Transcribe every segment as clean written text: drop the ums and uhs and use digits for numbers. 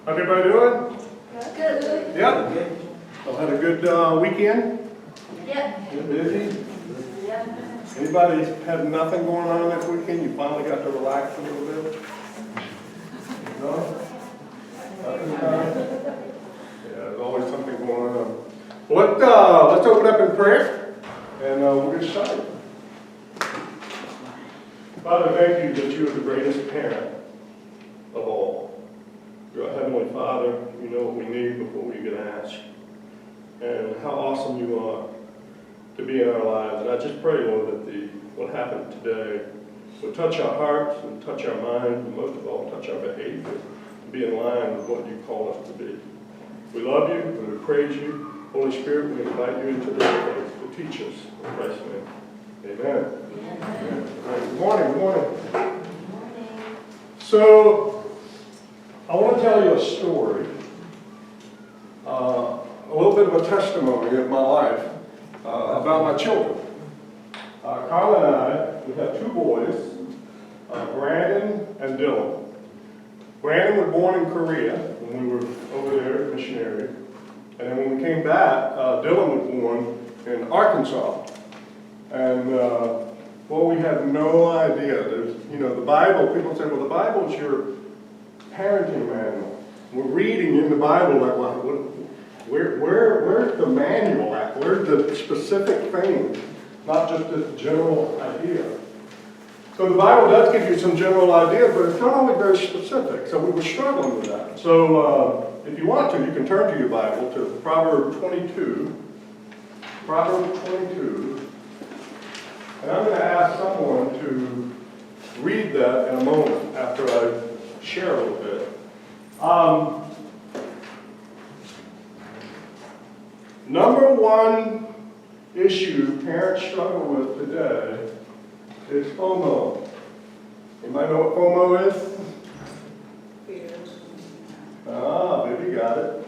How's everybody doing? Good. Yep. Y'all had a good weekend? Yep. You busy? Yep. Anybody had nothing going on this weekend? You finally got to relax a little bit? No? Nothing? Yeah, there's always something going on. Well, let's open up in prayer, and we'll get started. Father, thank you that you are the greatest parent of all. You're a Heavenly Father. You know what we need before we even ask. And how awesome you are to be in our lives. And I just pray, Lord, that what happened today will touch our hearts and touch our minds, and most of all, touch our behavior to be in line with what you call us to be. We love you, and we praise you. Holy Spirit, we invite you into this place to teach us in Christ's name. Amen. Amen. Good morning. Good morning. So, I want to tell you a story, a little bit of a testimony of my life about my children. Carla and I, we have two boys, Brandon and Dylan. Brandon was born in Korea when we were over there missionary, and then when we came back, Dylan was born in Arkansas. And well, we had no idea. There's, the Bible. People say, well, the Bible is your parenting manual. We're reading in the Bible like, well, where's the manual at? Where's the specific thing? Not just this general idea. So the Bible does give you some general ideas, but it's not always very specific. So we were struggling with that. So if you want to, you can turn to your Bible to Proverbs 22. Proverbs 22. And I'm going to ask someone to read that in a moment after I share a little bit. Number one issue parents struggle with today is FOMO. Anybody know what FOMO is? Maybe got it.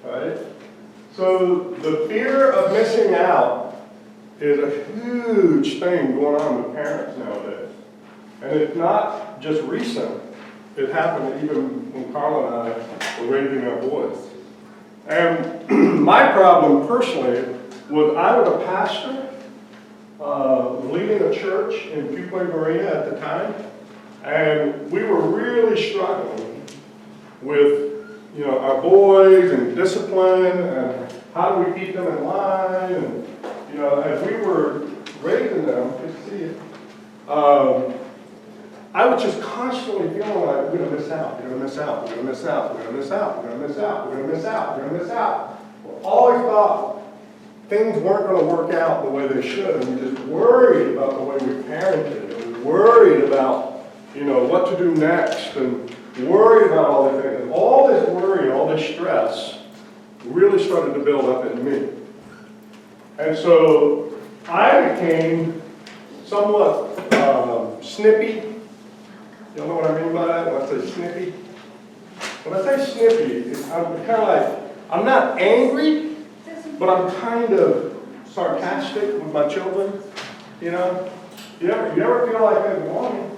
All right. So the fear of missing out is a huge thing going on with parents nowadays. And it's not just recent. It happened even when Carla and I were raising our boys. And my problem personally was I was a pastor, leading a church in Fuquay Maria at the time, and we were really struggling with our boys and discipline and how do we keep them in line, and as we were raising them, good to see you. I was just constantly feeling like we're going to miss out, we're going to miss out, we're going to miss out, we're going to miss out, we're going to miss out, we're going to miss out, we're going to miss out. Always thought things weren't going to work out the way they should, and we just worried about the way we parented, and we worried about, what to do next, and worried about all the things. And all this worry, all this stress really started to build up in me. And so I became somewhat snippy. You know what I mean by that when I say snippy? When I say snippy, I'm kind of like, I'm not angry, but I'm kind of sarcastic with my children. You ever feel like that in the morning?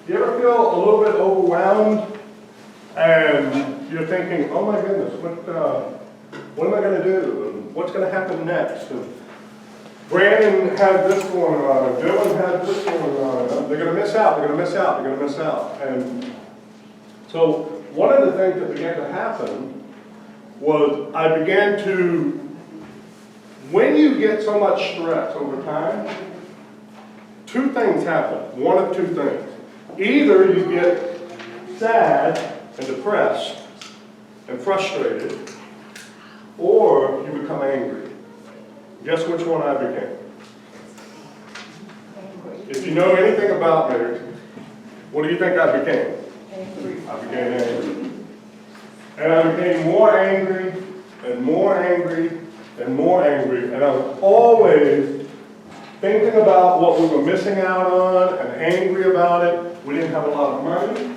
You ever feel a little bit overwhelmed and you're thinking, oh my goodness, what am I going to do? And what's going to happen next? And Brandon had this going on, and Dylan had this going on. They're going to miss out, they're going to miss out, they're going to miss out. And so one of the things that began to happen was I began to, when you get so much stress over time, two things happen. One of two things. Either you get sad and depressed and frustrated, or you become angry. Guess which one I became? If you know anything about me, what do you think I became? Angry. I became angry. And I became more angry and more angry and more angry. And I was always thinking about what we were missing out on and angry about it. We didn't have a lot of money.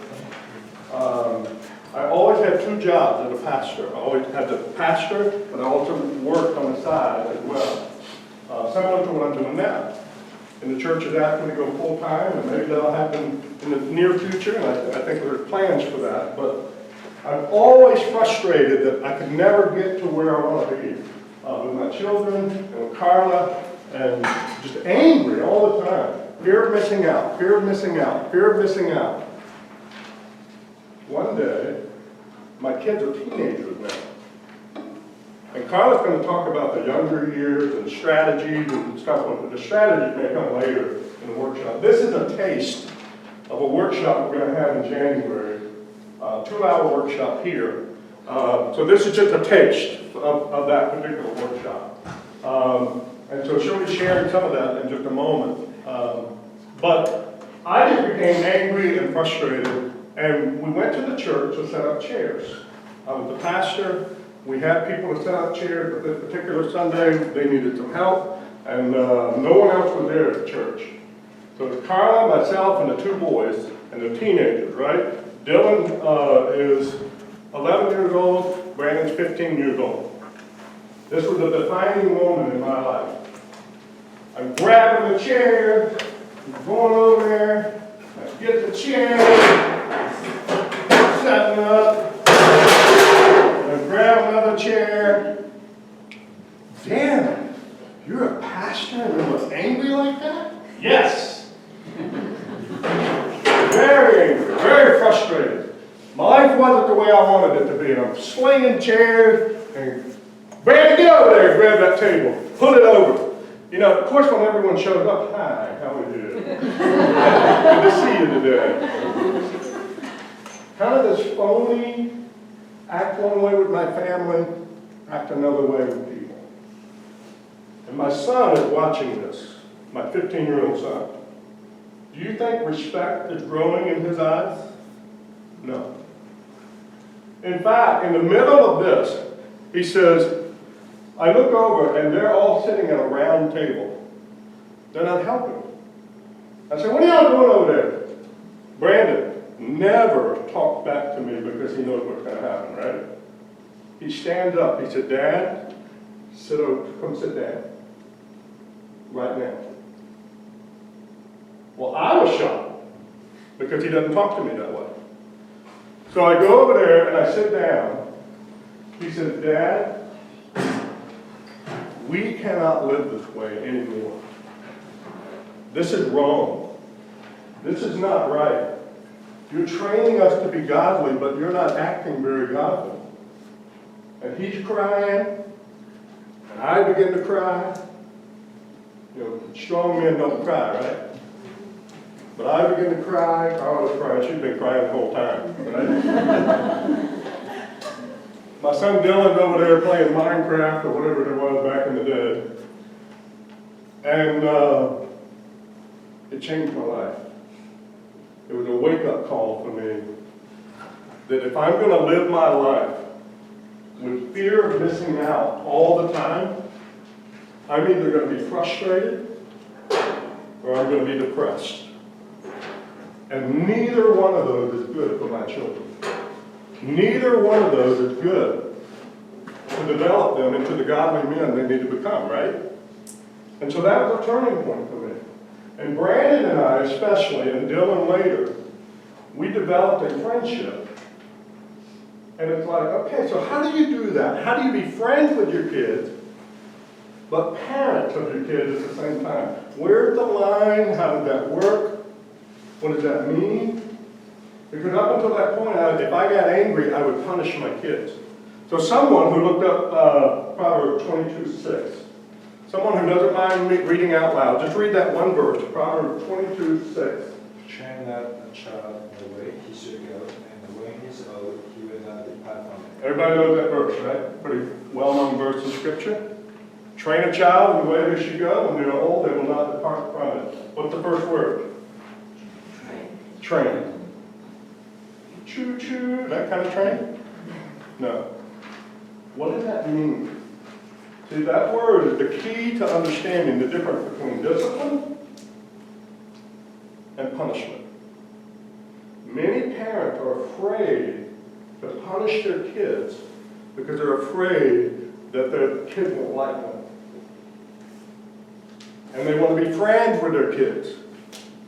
I always had two jobs as a pastor. I always had to pastor, but I also worked on the side as well. Similar to what I'm doing now. And the church has asked me to go full time, and maybe that'll happen in the near future, and I think there are plans for that. But I'm always frustrated that I could never get to where I want to be with my children and with Carla, and just angry all the time. Fear of missing out, fear of missing out, fear of missing out. One day, my kids are teenagers now. And Carla's going to talk about the younger years and strategies and stuff, but the strategies may come later in the workshop. This is a taste of a workshop we're going to have in January, a 2-hour workshop here. So this is just a taste of that particular workshop. And so she'll be sharing some of that in just a moment. But I just became angry and frustrated, and we went to the church to set up chairs. I was the pastor. We had people to set up chairs, but this particular Sunday, they needed some help, and no one else was there at the church. So it's Carla, myself, and the 2 boys, and the teenagers, right? Dylan is 11 years old, Brandon's 15 years old. This was a defining moment in my life. I'm grabbing the chair, I'm going over there, I get the chair, setting up, I grab another chair. Damn, you're a pastor and you was angry like that? Yes. Very angry, very frustrated. My life wasn't the way I wanted it to be. I'm slinging chairs and Brandon, get over there and grab that table. Pull it over. You know, of course, when everyone shows up, hi, how are you? Good to see you today. Kind of this phony, act one way with my family, act another way with people. And my son is watching this, my 15-year-old son. Do you think respect is growing in his eyes? No. In fact, in the middle of this, he says, I look over and they're all sitting at a round table. They're not helping. I said, what are y'all doing over there? Brandon never talked back to me because he knows what's going to happen, right? He stands up. He said, Dad, come sit down. Right now. Well, I was shocked because he doesn't talk to me that way. So I go over there and I sit down. He says, Dad, we cannot live this way anymore. This is wrong. This is not right. You're training us to be godly, but you're not acting very godly. And he's crying, and I begin to cry. You know, strong men don't cry, right? But I begin to cry. I was crying. She's been crying the whole time. Right? My son Dylan's over there playing Minecraft or whatever it was back in the day. And it changed my life. It was a wake-up call for me that if I'm going to live my life with fear of missing out all the time, I'm either going to be frustrated or I'm going to be depressed. And neither one of those is good for my children. Neither one of those is good to develop them into the godly men they need to become, right? And so that was a turning point for me. And Brandon and I especially, and Dylan later, we developed a friendship. And it's like, okay, so how do you do that? How do you be friends with your kids, but parents of your kids at the same time? Where's the line? How does that work? What does that mean? Because up until that point, if I got angry, I would punish my kids. So someone who looked up Proverbs 22:6, someone who doesn't mind me reading out loud, just read that one verse, Proverbs 22:6. Train up a child in the way he should go, and when he is old, he will not depart from it. Everybody knows that verse, right? Pretty well-known verse in Scripture. Train a child in the way they should go. When they are old, they will not depart from it. What's the first word? Train. Choo-choo, that kind of train? No. What does that mean? See, that word is the key to understanding the difference between discipline and punishment. Many parents are afraid to punish their kids because they're afraid that their kids won't like them. And they want to be friends with their kids.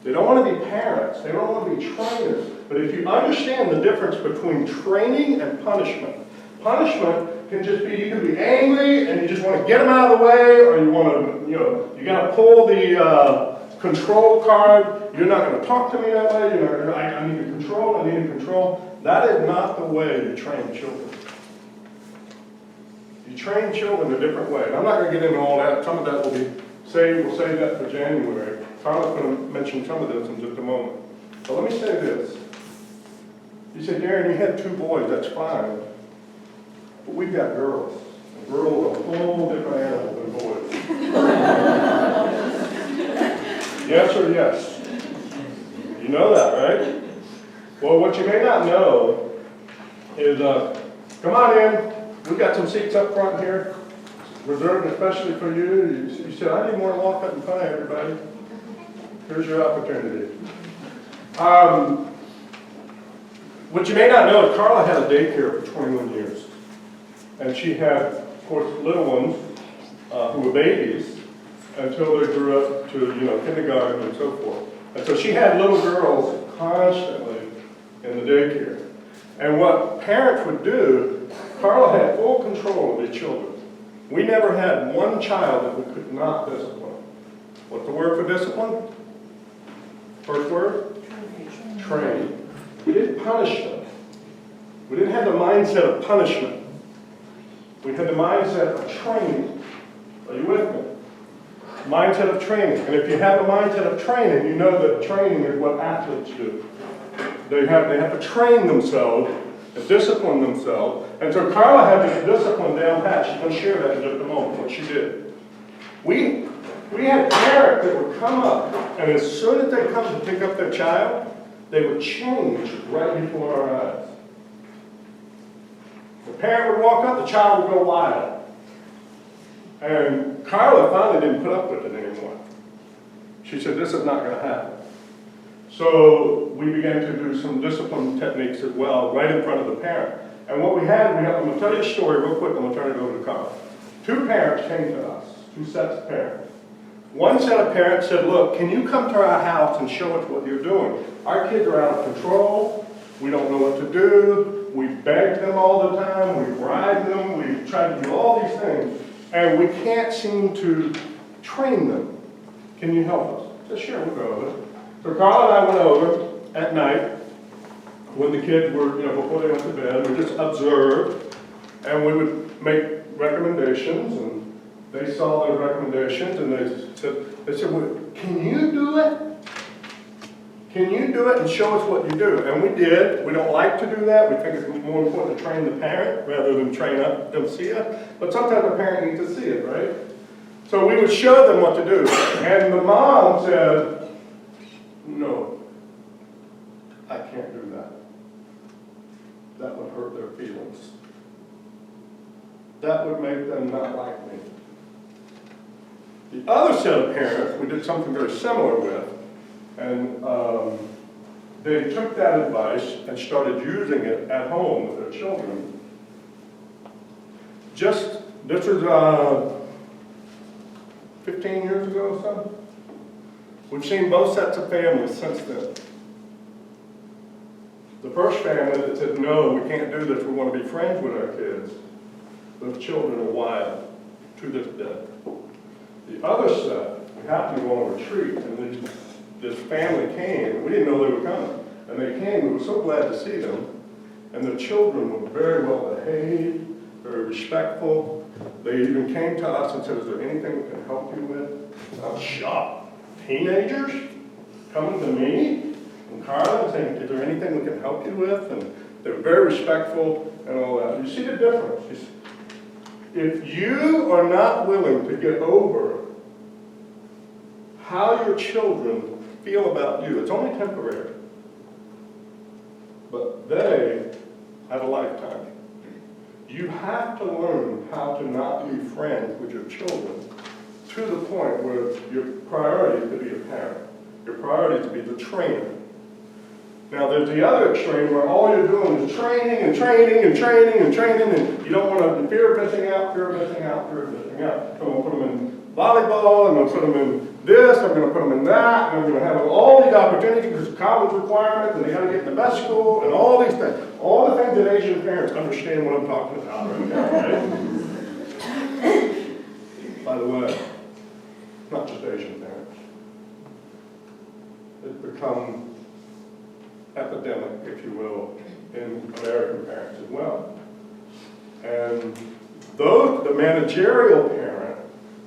They don't want to be parents. They don't want to be trainers. But if you understand the difference between training and punishment, punishment can just be, you can be angry and you just want to get them out of the way, or you want to, you got to pull the control card. You're not going to talk to me that way. You're not, I need to control, I need to control. That is not the way you train children. You train children a different way. And I'm not going to get into all that. Some of that will be we'll save that for January. Carla's going to mention some of this in just a moment. But let me say this. You said, Darren, you had 2 boys, that's fine. But we've got girls. And girls are a whole different animal than boys. Yes or yes? You know that, right? Well, what you may not know is, come on in. We've got some seats up front here, reserved especially for you. You said, I need more walk up and pie, everybody. Here's your opportunity. What you may not know is Carla had a daycare for 21 years. And she had, of course, little ones who were babies until they grew up to, kindergarten and so forth. And so she had little girls constantly in the daycare. And what parents would do, Carla had full control of the children. We never had one child that we could not discipline. What's the word for discipline? First word? Train. We didn't punish them. We didn't have the mindset of punishment. We had the mindset of training. Are you with me? Mindset of training. And if you have a mindset of training, you know that training is what athletes do. They have to train themselves, to discipline themselves. And so Carla had this discipline down pat. She's going to share that in just a moment, what she did. We had parents that would come up, and as soon as they come to pick up their child, they would change right before our eyes. The parent would walk up, the child would go wild. And Carla finally didn't put up with it anymore. She said, this is not going to happen. So we began to do some discipline techniques as well, right in front of the parent. And what we had, I'm going to tell you a story real quick, I'm going to turn it over to Carla. 2 parents came to us, 2 sets of parents. One set of parents said, look, can you come to our house and show us what you're doing? Our kids are out of control. We don't know what to do. We beg them all the time. We bribe them. We try to do all these things. And we can't seem to train them. Can you help us? I said, sure, we'll go over. So Carla and I went over at night when the kids were, before they went to bed. We just observed. And we would make recommendations. And they saw those recommendations. And they said, well, can you do it? Can you do it and show us what you do? And we did. We don't like to do that. We think it's more important to train the parent rather than train them see it. But sometimes the parent needs to see it, right? So we would show them what to do. And the mom said, no, I can't do that. That would hurt their feelings. That would make them not like me. The other set of parents, we did something very similar with. And they took that advice and started using it at home with their children. This was 15 years ago or so. We've seen both sets of families since then. The first family that said, no, we can't do this, we want to be friends with our kids. Those children are wild to this day. The other set, we happened to go on a retreat, and this family came. We didn't know they were coming. And they came. We were so glad to see them. And the children were very well behaved, very respectful. They even came to us and said, is there anything we can help you with? I was shocked. Teenagers coming to me and Carla and saying, is there anything we can help you with? And they're very respectful and all that. You see the difference. If you are not willing to get over how your children feel about you, it's only temporary, but they have a lifetime. You have to learn how to not be friends with your children to the point where your priority is to be a parent. Your priority is to be the trainer. Now there's the other extreme where all you're doing is training and training and training and training, and you don't want to fear of missing out, fear of missing out, fear of missing out. I'm going to put them in volleyball, I'm going to put them in this, I'm gonna put them in that, and I'm gonna have all these opportunities, because college requirements, and they gotta get in the best school, and all these things. All the things that Asian parents understand what I'm talking about right now, right? By the way, not just Asian parents. It's become epidemic, if you will, in American parents as well. And the managerial parent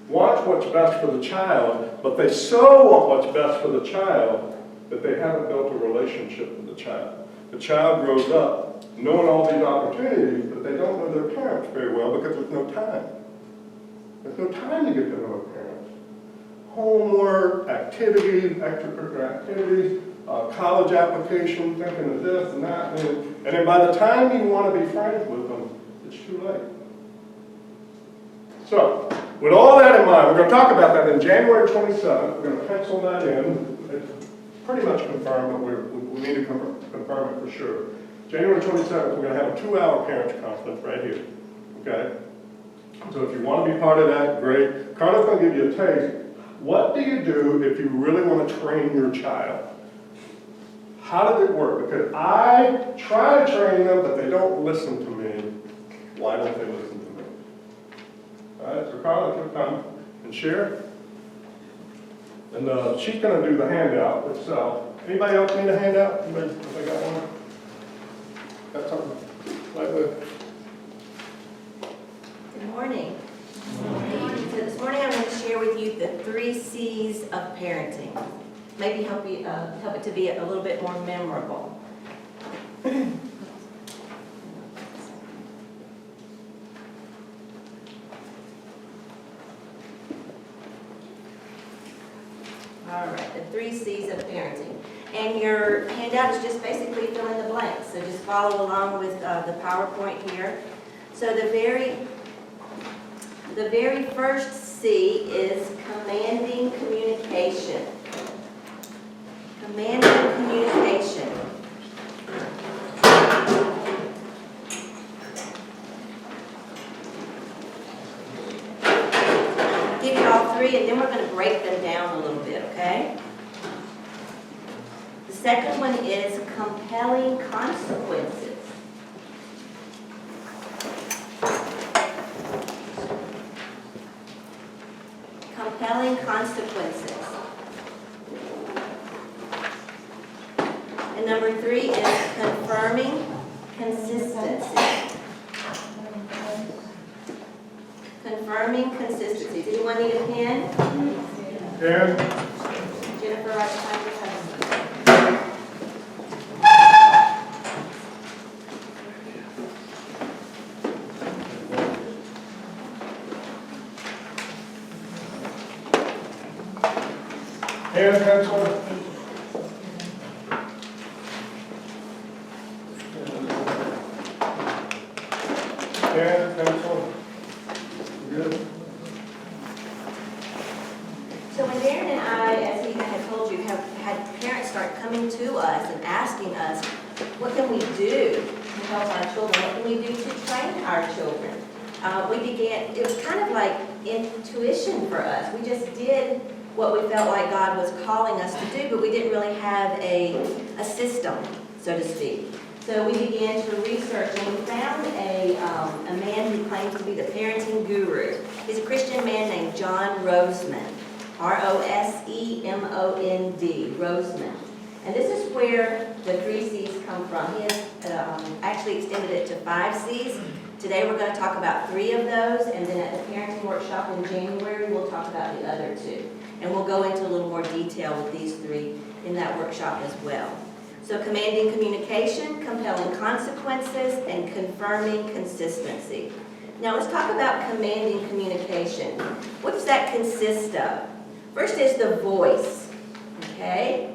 wants what's best for the child, but they so want what's best for the child that they haven't built a relationship with the child. The child grows up knowing all these opportunities, but they don't know their parents very well because there's no time. There's no time to get to know their parents. Homework, activities, extracurricular activities, college application, thinking of this and that, and then by the time you want to be friends with them, it's too late. So, with all that in mind, we're going to talk about that in January 27th. We're going to pencil that in. It's pretty much confirmed, but we need to confirm it for sure. January 27th, we're going to have a 2-hour parents conference right here. Okay? So if you want to be part of that, great. Carla's going to give you a taste. What do you do if you really want to train your child? How does it work? Because I try to train them, but they don't listen to me. Why don't they listen to me? All right, so Carla can come and share. And she's going to do the handout itself. Anybody else need a handout? Anybody got one? Got something? Right there. Good morning. So this morning I'm going to share with you the 3 C's of parenting. Maybe help it to be a little bit more memorable. All right, the 3 C's of parenting. And your handout is just basically fill in the blanks. So just follow along with the PowerPoint here. So the very first C is commanding communication. Commanding communication. Give you all 3, and then we're going to break them down a little bit, okay? The second one is compelling consequences. Compelling consequences. And number 3 is confirming consistency. Confirming consistency. Does anyone need a pen? Pen. Jennifer, right behind your husband. Pen, pencil. Pen, pencil. Good. So when Darren and I, as he had told you, have had parents start coming to us and asking us, what can we do to help our children? What can we do to train our children? It was kind of like intuition for us. We just did what we felt like God was calling us to do, but we didn't really have a system, so to speak. So we began to research, and we found a man who claims to be the parenting guru. He's a Christian man named John Rosemond, R-O-S-E-M-O-N-D, Rosemond. And this is where the 3 C's come from. He has actually extended it to 5 C's. Today we're going to talk about 3 of those, and then at the parenting workshop in January, we'll talk about the other 2. And we'll go into a little more detail with these 3 in that workshop as well. So commanding communication, compelling consequences, and confirming consistency. Now let's talk about commanding communication. What does that consist of? First is the voice, okay?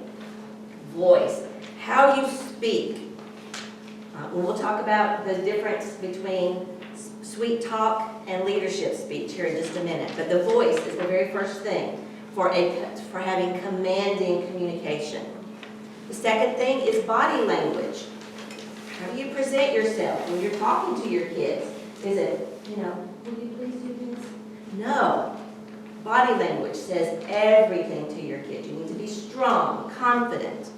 Voice, how you speak. We'll talk about the difference between sweet talk and leadership speech here in just a minute. But the voice is the very first thing for having commanding communication. The second thing is body language. How do you present yourself when you're talking to your kids? Is it, will you please do this? No. Body language says everything to your kid. You need to be strong, confident.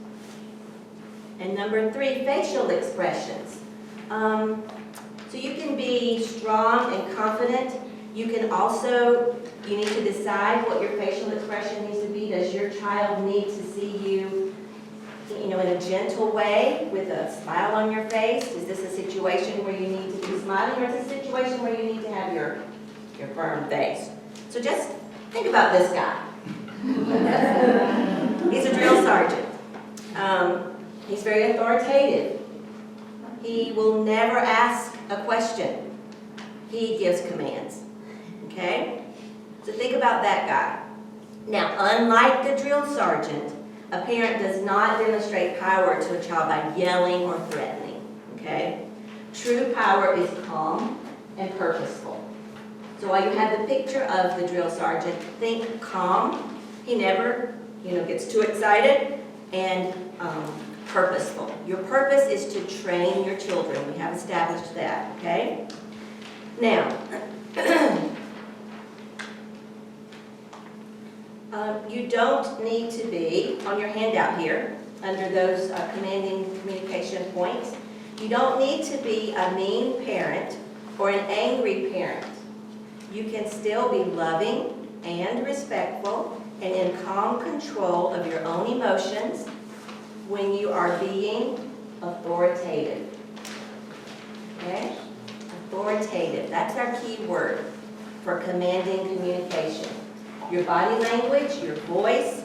And number 3, facial expressions. So you can be strong and confident. You can also, you need to decide what your facial expression needs to be. Does your child need to see you, in a gentle way with a smile on your face? Is this a situation where you need to be smiling, or is this a situation where you need to have your firm face? So just think about this guy. He's a drill sergeant. He's very authoritative. He will never ask a question. He gives commands. Okay? So think about that guy. Now, unlike the drill sergeant, a parent does not demonstrate power to a child by yelling or threatening. Okay? True power is calm and purposeful. So while you have the picture of the drill sergeant, think calm. He never, gets too excited, and purposeful. Your purpose is to train your children. We have established that, okay? Now, you don't need to be, on your handout here, under those commanding communication points, you don't need to be a mean parent or an angry parent. You can still be loving and respectful and in calm control of your own emotions when you are being authoritative. Okay? Authoritative. That's our key word for commanding communication. Your body language, your voice,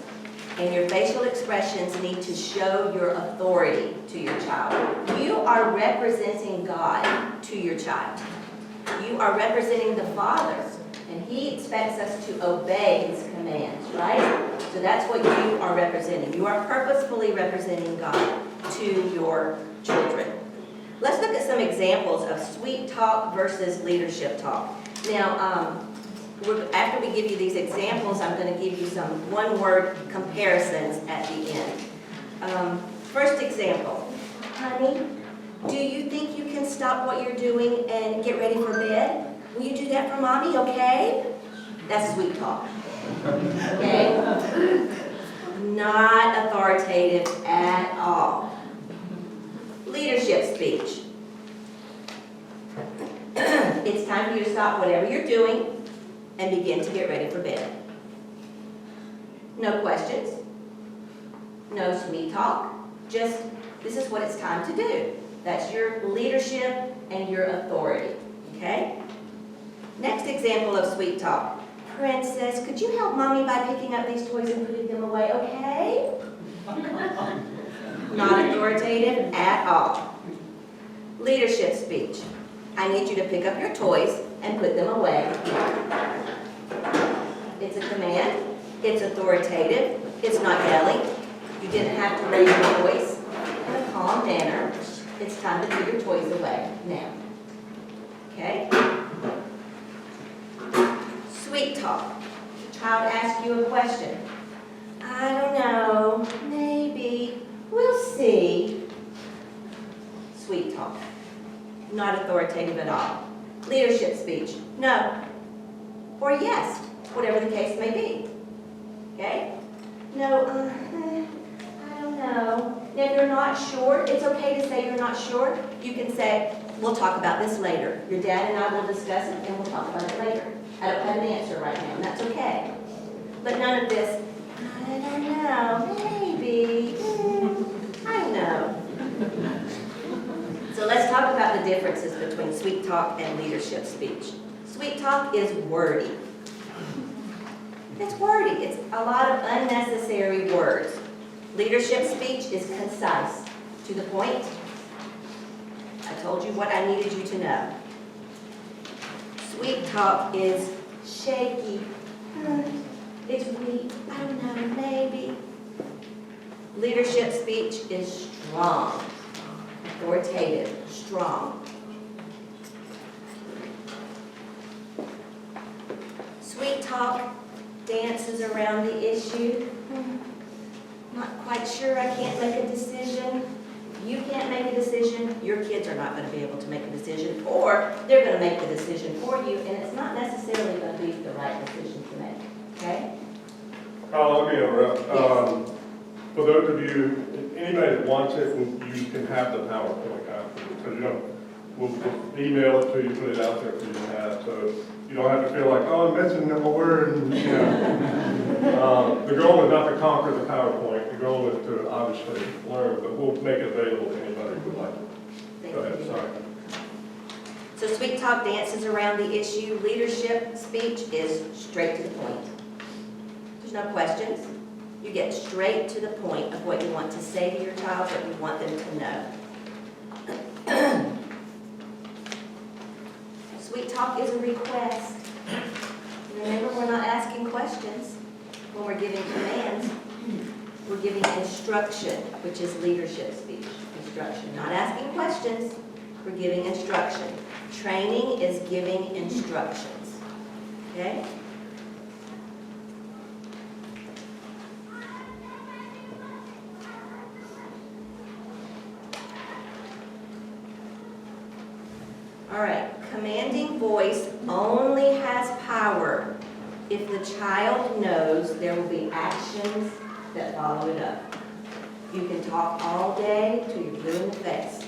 and your facial expressions need to show your authority to your child. You are representing God to your child. You are representing the Father, and He expects us to obey His commands, right? So that's what you are representing. You are purposefully representing God to your children. Let's look at some examples of sweet talk versus leadership talk. Now, after we give you these examples, I'm going to give you some one-word comparisons at the end. First example, honey, do you think you can stop what you're doing and get ready for bed? Will you do that for mommy, okay? That's sweet talk. Okay? Not authoritative at all. Leadership speech. It's time for you to stop whatever you're doing and begin to get ready for bed. No questions. No sweet talk. Just, this is what it's time to do. That's your leadership and your authority. Okay? Next example of sweet talk. Princess, could you help mommy by picking up these toys and putting them away, okay? Not authoritative at all. Leadership speech. I need you to pick up your toys and put them away. It's a command. It's authoritative. It's not yelling. You didn't have to raise your voice in a calm manner. It's time to put your toys away now. Okay? Sweet talk. The child asks you a question. I don't know. Maybe. We'll see. Sweet talk. Not authoritative at all. Leadership speech. No. Or yes. Whatever the case may be. Okay? No, I don't know. Now, if you're not sure, it's okay to say you're not sure. You can say, we'll talk about this later. Your dad and I will discuss it, and we'll talk about it later. I don't have an answer right now, and that's okay. But none of this, I don't know, maybe, I don't know. So let's talk about the differences between sweet talk and leadership speech. Sweet talk is wordy. It's wordy. It's a lot of unnecessary words. Leadership speech is concise, to the point. I told you what I needed you to know. Sweet talk is shaky. It's weak. I don't know, maybe. Leadership speech is strong, authoritative, strong. Sweet talk dances around the issue. Not quite sure, I can't make a decision. You can't make a decision, your kids are not going to be able to make a decision, or they're going to make the decision for you, and it's not necessarily going to be the right decision to make. Let me interrupt. For those of you, anybody that wants it, you can have the PowerPoint afterwards. So you don't, we'll email it to you, put it out there for you to have. So you don't have to feel like, oh, I'm missing a word. And, you know. The goal is not to conquer the PowerPoint. The goal is to obviously learn, but we'll make it available to anybody who would like it. Go ahead, sorry. So Sweet Talk dances around the issue. Leadership speech is straight to the point. There's no questions. You get straight to the point of what you want to say to your child, what you want them to know. Sweet Talk is a request. Remember, we're not asking questions when we're giving commands. We're giving instruction, which is leadership speech. Instruction. Not asking questions, we're giving instruction. Training is giving instructions. Okay? All right, commanding voice only has power if the child knows there will be actions that follow it up. You can talk all day till you're blue in the face.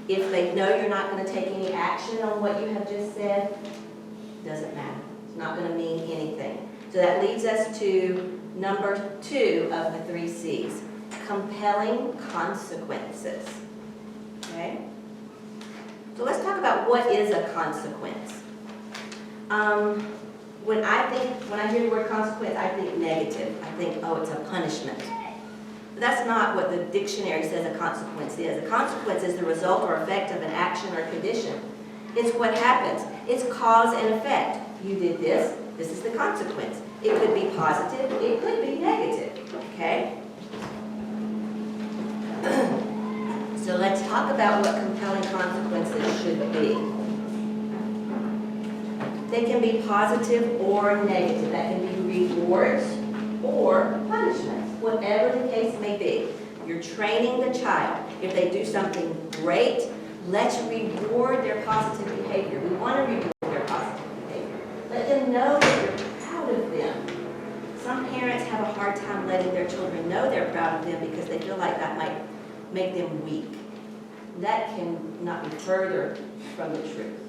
If they know you're not going to take any action on what you have just said, doesn't matter. It's not going to mean anything. So that leads us to number 2 of the 3 C's, compelling consequences. Okay? So let's talk about what is a consequence. When I hear the word consequence, I think negative. I think, oh, it's a punishment. But that's not what the dictionary says a consequence is. A consequence is the result or effect of an action or condition. It's what happens. It's cause and effect. You did this, this is the consequence. It could be positive, it could be negative, okay? So let's talk about what compelling consequences should be. They can be positive or negative. That can be rewards or punishments, whatever the case may be. You're training the child. If they do something great, let's reward their positive behavior. We want to reward their positive behavior. Let them know that you're proud of them. Some parents have a hard time letting their children know they're proud of them because they feel like that might make them weak. That can not be further from the truth.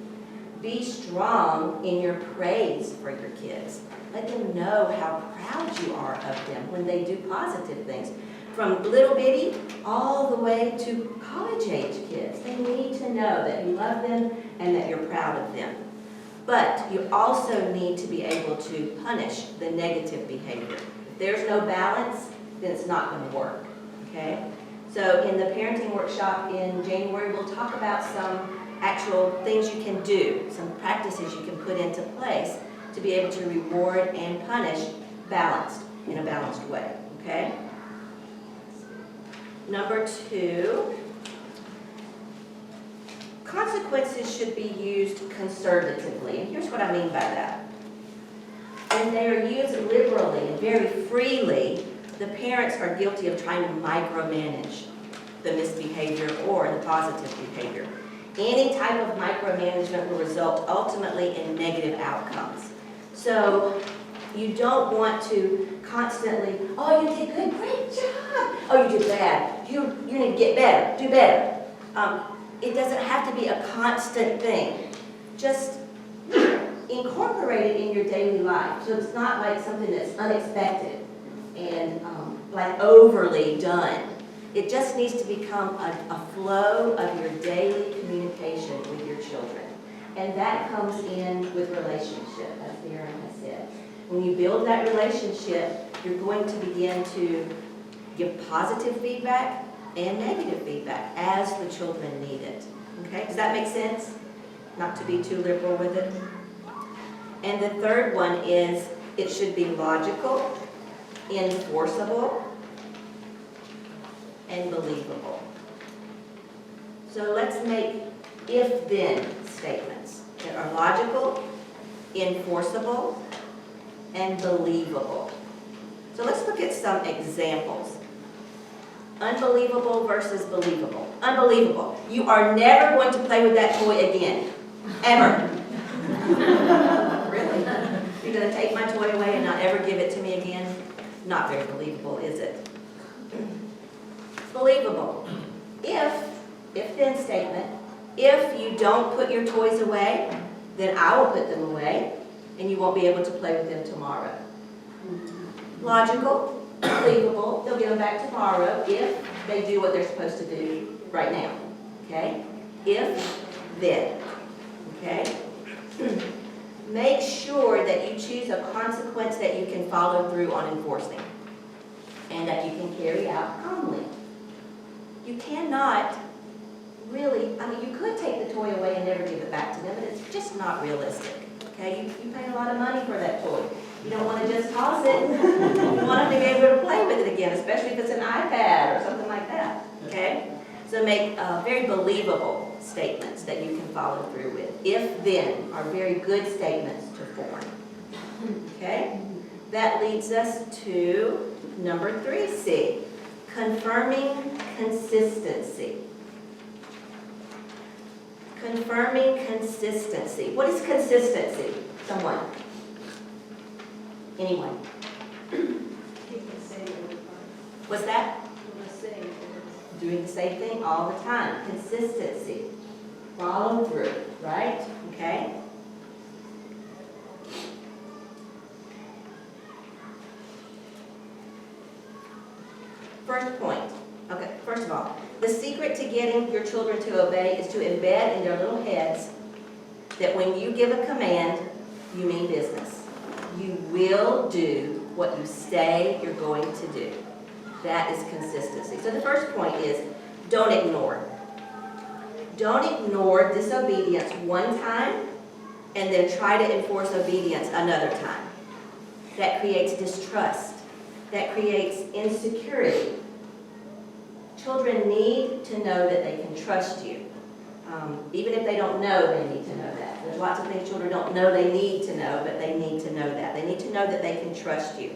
Be strong in your praise for your kids. Let them know how proud you are of them when they do positive things. From little bitty all the way to college age kids. They need to know that you love them and that you're proud of them. But you also need to be able to punish the negative behavior. If there's no balance, then it's not going to work. Okay? So in the parenting workshop in January, we'll talk about some actual things you can do, some practices you can put into place to be able to reward and punish balanced, in a balanced way, okay? Number 2, consequences should be used conservatively, and here's what I mean by that. When they are used liberally and very freely, the parents are guilty of trying to micromanage the misbehavior or the positive behavior. Any type of micromanagement will result ultimately in negative outcomes. So you don't want to constantly, oh, you did good, great job. Oh, you did bad. You need to get better, do better. It doesn't have to be a constant thing. Just incorporate it in your daily life. So it's not like something that's unexpected and like overly done. It just needs to become a flow of your daily communication with your children. And that comes in with relationship, as Darren has said. When you build that relationship, you're going to begin to give positive feedback and negative feedback as the children need it. Okay, does that make sense? Not to be too liberal with it. And the third one is it should be logical, enforceable, and believable. So let's make if-then statements that are logical, enforceable, and believable. So let's look at some examples. Unbelievable versus believable. Unbelievable. You are never going to play with that toy again. Ever. Really? You're going to take my toy away and not ever give it to me again? Not very believable, is it? Believable. If then statement, if you don't put your toys away, then I will put them away, and you won't be able to play with them tomorrow. Logical, believable, they'll get them back tomorrow if they do what they're supposed to do right now, okay? If, then, okay? Make sure that you choose a consequence that you can follow through on enforcing and that you can carry out calmly. You cannot really, I mean, you could take the toy away and never give it back to them, but it's just not realistic, okay? You paid a lot of money for that toy. You don't want to just toss it. You want them to be able to play with it again, especially if it's an iPad or something like that, okay? So make very believable statements that you can follow through with. If, then are very good statements to form, okay? That leads us to number 3C, confirming consistency. Confirming consistency. What is consistency? Someone? Anyone? What's that? Doing the same thing all the time. Consistency. Follow through, right? Okay? First point. Okay, first of all, the secret to getting your children to obey is to embed in their little heads that when you give a command, you mean business. You will do what you say you're going to do. That is consistency. So the first point is, don't ignore. Don't ignore disobedience one time and then try to enforce obedience another time. That creates distrust. That creates insecurity. Children need to know that they can trust you. Even if they don't know, they need to know that. There's lots of things children don't know they need to know, but they need to know that. They need to know that they can trust you.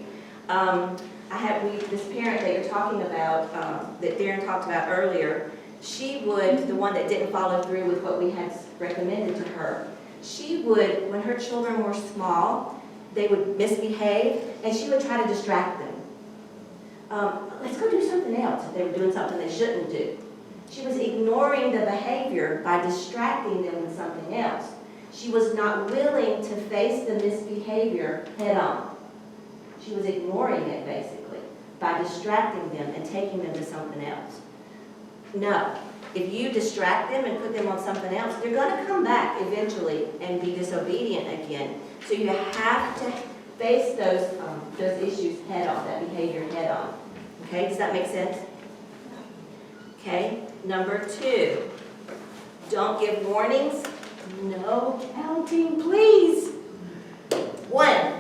This parent that you're talking about, that Darren talked about earlier, she would, the one that didn't follow through with what we had recommended to her, she would, when her children were small, they would misbehave, and she would try to distract them. Let's go do something else if they were doing something they shouldn't do. She was ignoring the behavior by distracting them with something else. She was not willing to face the misbehavior head on. She was ignoring it, basically, by distracting them and taking them to something else. No. If you distract them and put them on something else, they're going to come back eventually and be disobedient again. So you have to face those issues head on, that behavior head on. Okay, does that make sense? Okay, number 2, don't give warnings. No counting, please. 1,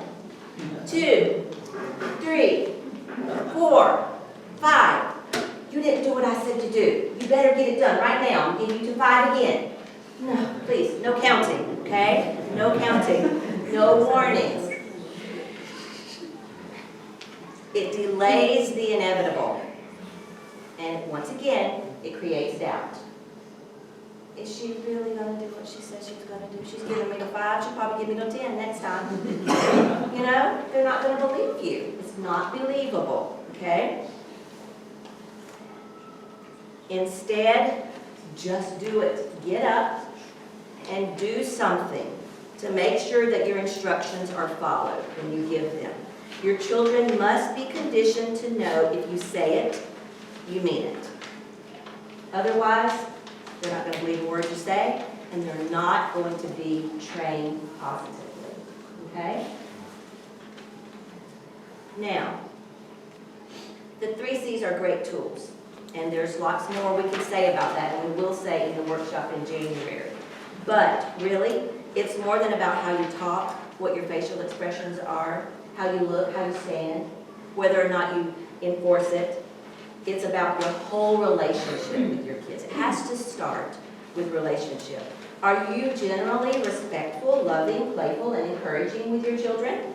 2, 3, 4, 5. You didn't do what I said to do. You better get it done right now. I'm giving you to 5 again. No, please, no counting, okay? No counting, no warnings. It delays the inevitable. And once again, it creates doubt. Is she really going to do what she said she was going to do? She's giving me a 5. She'll probably give me a 10 next time. You know, they're not going to believe you. It's not believable, okay? Instead, just do it. Get up and do something to make sure that your instructions are followed when you give them. Your children must be conditioned to know if you say it, you mean it. Otherwise, they're not going to believe the words you say, and they're not going to be trained positively. Okay? Now, the 3 C's are great tools, and there's lots more we can say about that, and we will say in the workshop in January. But really, it's more than about how you talk, what your facial expressions are, how you look, how you stand, whether or not you enforce it. It's about your whole relationship with your kids. It has to start with relationship. Are you generally respectful, loving, playful, and encouraging with your children?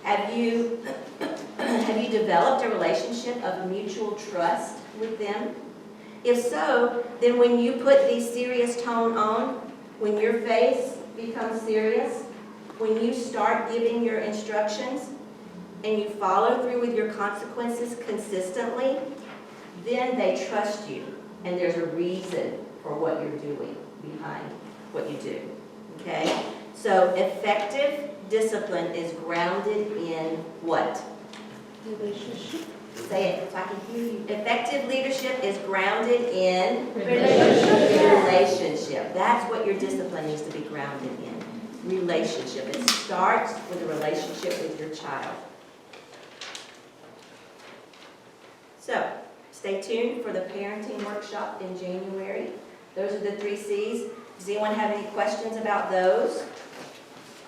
Have you developed a relationship of mutual trust with them? If so, then when you put the serious tone on, when your face becomes serious, when you start giving your instructions, and you follow through with your consequences consistently, then they trust you, and there's a reason for what you're doing behind what you do, okay? So effective discipline is grounded in what? Relationship. Say it so I can hear you. Effective leadership is grounded in Relationship. relationship. That's what your discipline needs to be grounded in. Relationship. It starts with a relationship with your child. So, stay tuned for the parenting workshop in January. Those are the 3 C's. Does anyone have any questions about those?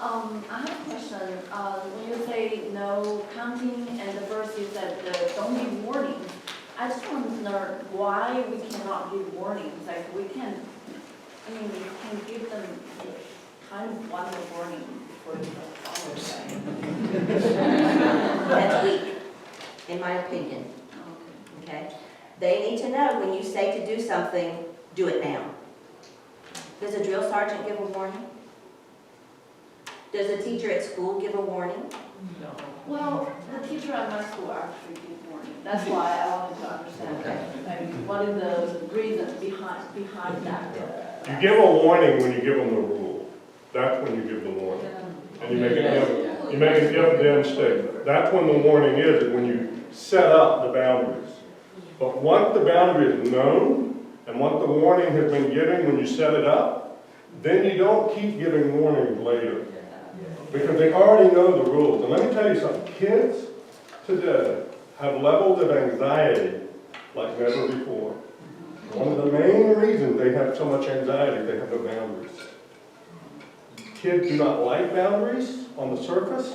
I have a question. When you say no counting, and the first you said don't give warnings, I just want to know why we cannot give warnings. Like we can give them kind of one warning before you follow, right? That's weak, in my opinion. Okay? They need to know when you say to do something, do it now. Does a drill sergeant give a warning? Does a teacher at school give a warning? Well, the teacher at my school actually gave warning. That's why I wanted to understand like, what is the reason behind that. You give a warning when you give them the rule. That's when you give the warning. And you make an if-then statement. That's when the warning is when you set up the boundaries. But once the boundary is known, and once the warning has been given when you set it up, then you don't keep giving warnings later. Because they already know the rules. And let me tell you something, kids today have levels of anxiety like never before. One of the main reasons they have so much anxiety, they have no boundaries. Kids do not like boundaries on the surface,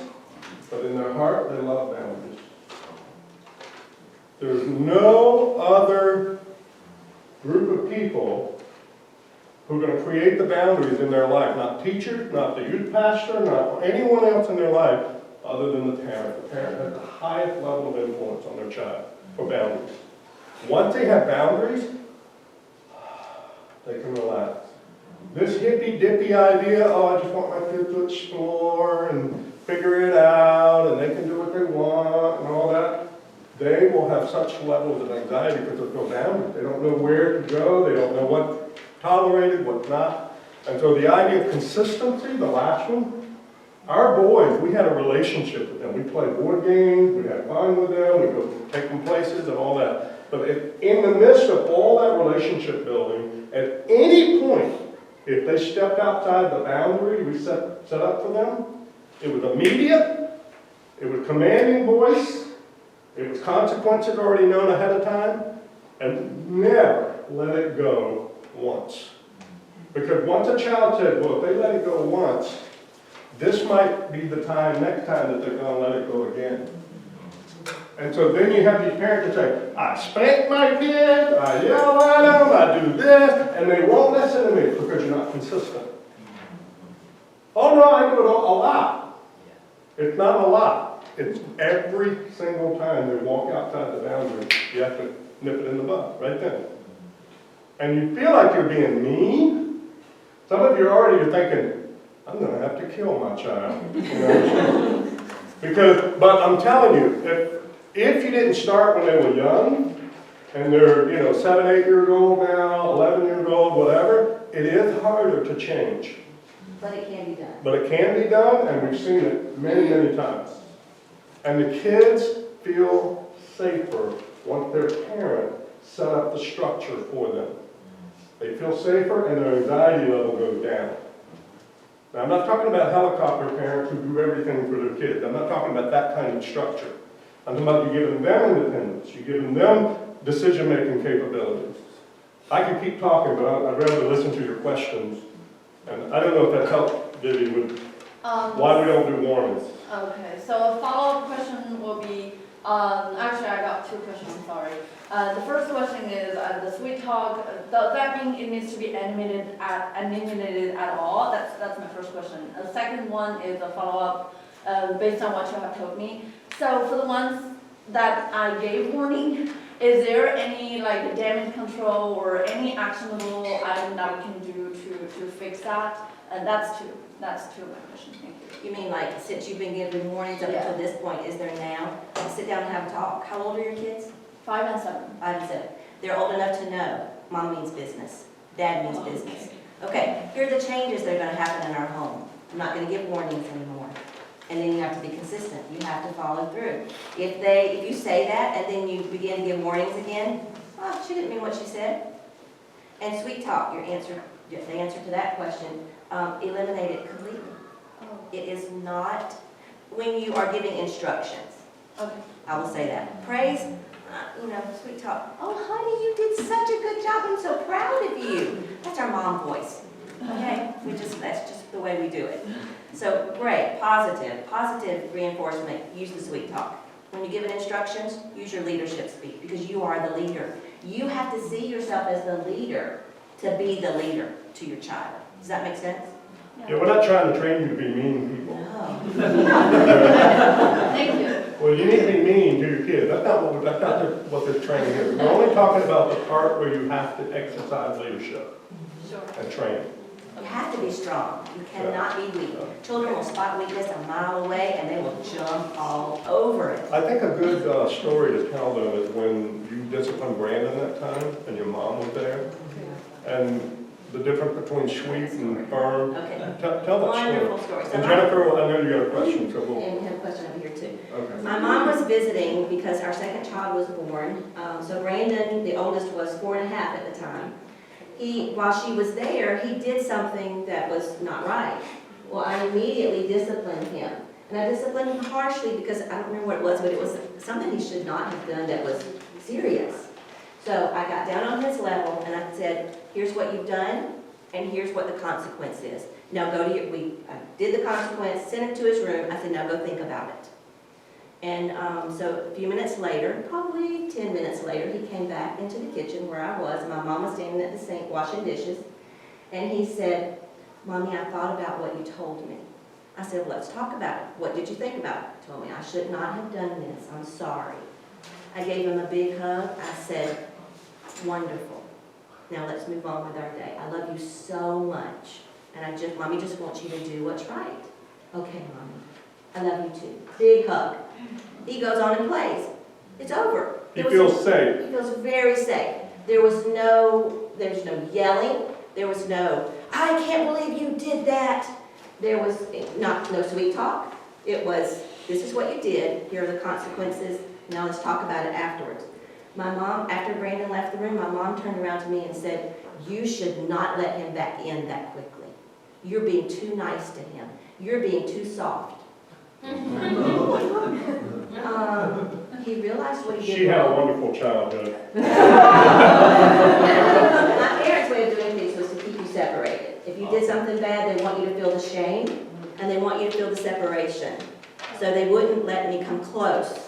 but in their heart, they love boundaries. There's no other group of people who are going to create the boundaries in their life, not teachers, not the youth pastor, not anyone else in their life, other than the parent. The parent has the highest level of influence on their child for boundaries. Once they have boundaries, they can relax. This hippy-dippy idea, oh, I just want my kids to explore and figure it out, and they can do what they want and all that, they will have such levels of anxiety because there's no boundaries. They don't know where to go, they don't know what tolerated, what's not. And so the idea of consistency, the last one, our boys, we had a relationship with them. We played board games, we had fun with them, we go take them places and all that. But in the midst of all that relationship building, at any point, if they stepped outside the boundary we set up for them, it was immediate, it was commanding voice, it was consequences already known ahead of time, and never let it go once. Because once a child said, well, if they let it go once, this might be the time, next time that they're going to let it go again. And so then you have these parents that say, I spank my kids, I yell at them, I do this, and they won't listen to me because you're not consistent. Oh no, I do it a lot. It's not a lot. It's every single time they walk outside the boundary, you have to nip it in the bud, right then. And you feel like you're being mean. Some of you already are thinking, I'm going to have to kill my child. You know? But I'm telling you, if you didn't start when they were young, and they're 7, 8 years old now, 11 years old, whatever, it is harder to change. But it can be done. But it can be done, and we've seen it many, many times. And the kids feel safer once their parent set up the structure for them. They feel safer and their anxiety level goes down. Now, I'm not talking about helicopter parents who do everything for their kids. I'm not talking about that kind of structure. I'm talking about you giving them independence. You're giving them decision-making capabilities. I could keep talking, but I'd rather listen to your questions. And I don't know if that helped, Vivi, with why we don't do warnings. Okay, so a follow-up question will be, actually I got 2 questions, sorry. The first question is, the sweet talk, does that mean it needs to be animated at all? That's my first question. The second one is a follow-up based on what you have told me. So for the ones that I gave warning, is there any like damage control or any actionable item that we can do to fix that? That's two of my questions, thank you. You mean like, since you've been given warnings up until this point, is there now? Sit down and have a talk. How old are your kids? 5 and 7. 5 and 7. They're old enough to know mom means business, dad means business. Okay, here are the changes that are gonna happen in our home. I'm not gonna give warnings anymore. And then you have to be consistent. You have to follow through. If you say that and then you begin to give warnings again, oh, she didn't mean what she said. And sweet talk, the answer to that question, eliminate it completely. It is not, when you are giving instructions, Okay. I will say that. Praise, sweet talk. Oh, honey, you did such a good job. I'm so proud of you. That's our mom voice. Okay? That's just the way we do it. So great, positive reinforcement, use the sweet talk. When you give it instructions, use your leadership speak because you are the leader. You have to see yourself as the leader to be the leader to your child. Does that make sense? Yeah, we're not trying to train you to be mean people. No. Thank you. Well, you need to be mean to your kids. That's not what they're training here. We're only talking about the part where you have to exercise leadership Sure. and training. You have to be strong. You cannot be weak. Children will spot weakness a mile away and they will jump all over it. I think a good story to tell them is when you disciplined Brandon that time and your mom was there, and the difference between sweet and firm. Okay. Tell that story. Wonderful story. So And my- Jennifer, I know you got a question, so we'll. And we have a question over here too. Okay. My mom was visiting because our second child was born. So Brandon, the oldest, was 4.5 at the time. While she was there, he did something that was not right. Well, I immediately disciplined him. And I disciplined him harshly because I don't remember what it was, but it was something he should not have done that was serious. So I got down on his level and I said, here's what you've done and here's what the consequence is. Now go to I did the consequence, sent him to his room. I said, now go think about it. And so a few minutes later, probably 10 minutes later, he came back into the kitchen where I was, and my mom was standing at the sink washing dishes. And he said, Mommy, I thought about what you told me. I said, well, let's talk about it. What did you think about it? He told me, I should not have done this. I'm sorry. I gave him a big hug. I said, wonderful. Now let's move on with our day. I love you so much. And Mommy just wants you to do what's right. Okay, Mommy. I love you too. Big hug. He goes on and plays. It's over. He feels safe. He feels very safe. There was no yelling. There was no, I can't believe you did that. There was no sweet talk. It was, this is what you did. Here are the consequences. Now let's talk about it afterwards. My mom, after Brandon left the room, my mom turned around to me and said, you should not let him back in that quickly. You're being too nice to him. You're being too soft. He realized what he did She had a wrong. wonderful childhood. My parents' way of doing things was to keep you separated. If you did something bad, they want you to feel the shame, and they want you to feel the separation. So they wouldn't let me come close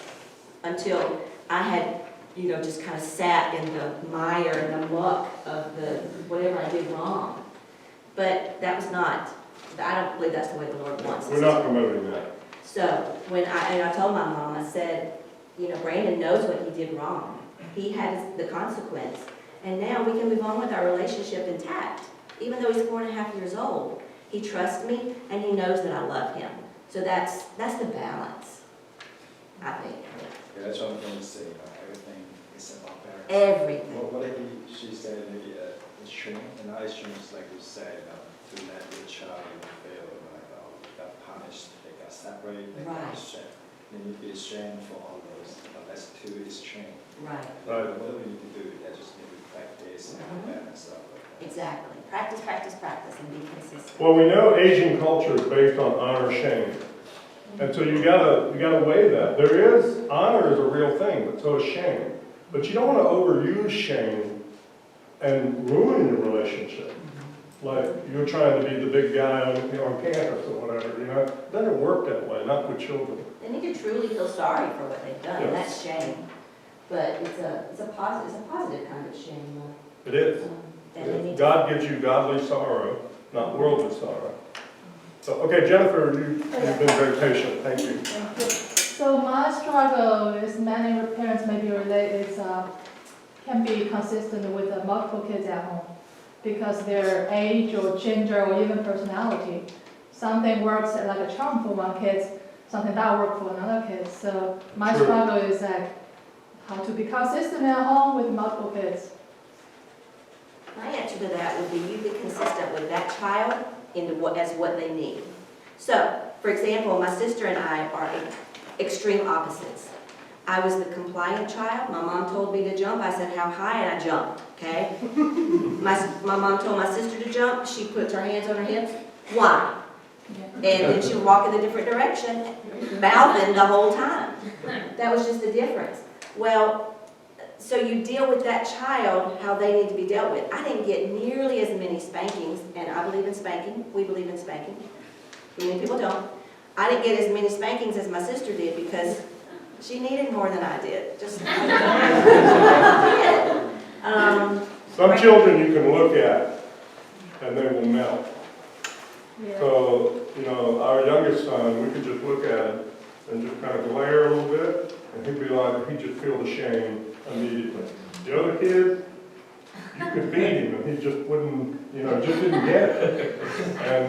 until I had, just kind of sat in the mire and the muck of the whatever I did wrong. But that was not, I don't believe that's the way the Lord wants us. We're not promoting that. So when I told my mom, I said, Brandon knows what he did wrong. He had the consequence. And now we can move on with our relationship intact. Even though he's 4.5 years old, he trusts me and he knows that I love him. So that's the balance, I think. Yeah, that's what I'm going to say. Everything is about balance. Everything. What she said, maybe extreme, and not extreme is like you said, to let your child fail, got punished, they got separated, they got Right. ashamed. They need to be ashamed for all those, but that's too extreme. Right, Whatever we need to do, that just need to practice and balance out. exactly. Practice, practice, practice, and be consistent. Well, we know Asian culture is based on honor shame. And so you gotta weigh that. Honor is a real thing, but so is shame. But you don't want to overuse shame and ruin your relationship. Like you're trying to be the big guy on campus or whatever, It doesn't work that way, not with children. They need to truly feel sorry for what they've done, and Yes. that's shame. But it's a positive kind of shame. It is. That they need to- God gives you godly sorrow, not worldly sorrow. So, okay, Jennifer, you've been very patient. Thank you. Thank you. So my struggle is many parents maybe relate is can be consistent with multiple kids at home. because their age or gender or even personality. Something works like a charm for one kid, something that works for another kid. So my Sure. struggle is like how to be consistent at home with multiple kids. My answer to that would be you be consistent with that child as what they need. So, for example, my sister and I are extreme opposites. I was the compliant child. My mom told me to jump. I said, how high? And I jumped, okay? My mom told my sister to jump. She puts her hands on her hips. Why? And then she would walk in a different direction, mouthing the whole time. That was just the difference. Well, so you deal with that child how they need to be dealt with. I didn't get nearly as many spankings, and I believe in spanking. We believe in spanking. Many people don't. I didn't get as many spankings as my sister did because she needed more than I did. Just Some children you can look at and they will melt. Yeah. So, you know, our youngest son, we could just look at him and just kind of glare a little bit, and he'd be like, he'd just feel the shame immediately. The other kid, you could beat him, and he just wouldn't, you know, just didn't get it. And,